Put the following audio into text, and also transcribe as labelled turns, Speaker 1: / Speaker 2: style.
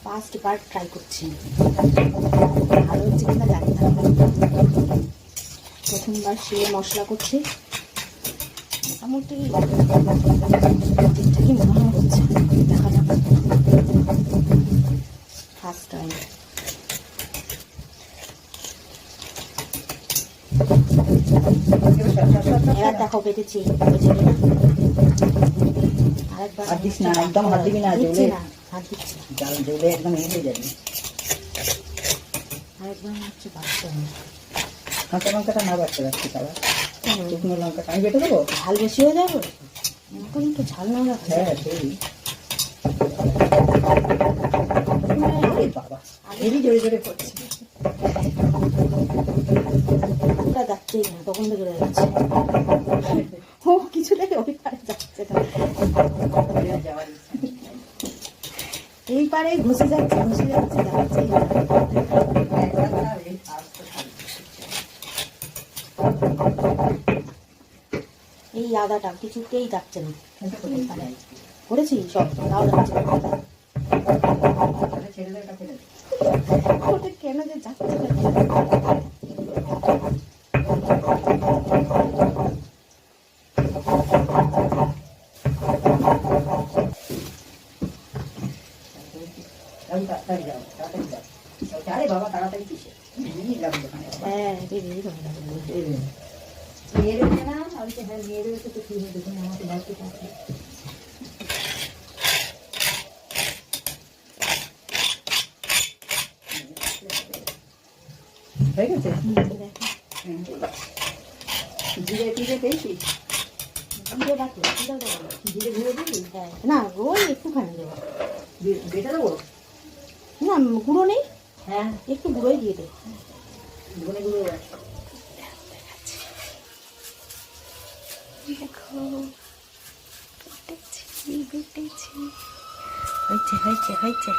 Speaker 1: First বার try করছি, ভালো হচ্ছে কিনা জানি না। প্রথমবার সে মশলা করছি, মোটামুটি ঠিকঠাকই মনে হচ্ছে, দেখা যাক। First time. এবার দেখো পেটেছি, আরেকবার
Speaker 2: হাত দিস না, একদম হাত দিবি না,
Speaker 1: দিচ্ছি না, হাত দিচ্ছি।
Speaker 2: জ্বলে একদম ইয়ে হয়ে যাবে।
Speaker 1: আরেকবার হচ্ছে বাড়তে হবে।
Speaker 2: কাঁচা লঙ্কাটা না বাড়তে পারছি, তারা শুকনো লঙ্কাটা আমি বেটে দেবো।
Speaker 1: ঝাল বেশি হয়ে যাবে, এখন একটু ঝাল না রাখা।
Speaker 2: হ্যাঁ সেই বাবা হেবি জোরে জোরে করছি।
Speaker 1: ওটা যাচ্ছেই না, তখন থেকে যাচ্ছে। ও কিছু দেখে ওই পারে যাচ্ছে না, এই পারে ঘষে যাচ্ছে, যাচ্ছেই না। এই আদাটা কিছুতেই যাচ্ছে না, করেছি সব, তাও যাচ্ছে না। ওটা কেন যে যাচ্ছে না।
Speaker 2: বাবা তাড়াতাড়ি কিসে
Speaker 1: হ্যাঁ বেরিয়ে যাবে।
Speaker 2: মেয়ে রয়েছে না, আমি তো হ্যাঁ মেয়ে রয়েছে তো কি হয়ে দেখুন আমাকে বাড়তে পারছে। হয়ে গেছে জিরে টিরে পেয়েছিস?
Speaker 1: জিরে বাকি
Speaker 2: জিরে গুঁড়ো দিবি?
Speaker 1: হ্যাঁ না, ওই একটুখানি দেবো।
Speaker 2: বেটে দেবো?
Speaker 1: না গুঁড়ো নেই,
Speaker 2: হ্যাঁ
Speaker 1: একটু গুঁড়োই দিয়ে দে।
Speaker 2: ধনে গুঁড়ো
Speaker 1: দেখো বেটেছি, হয়েছে হয়েছে হয়েছে।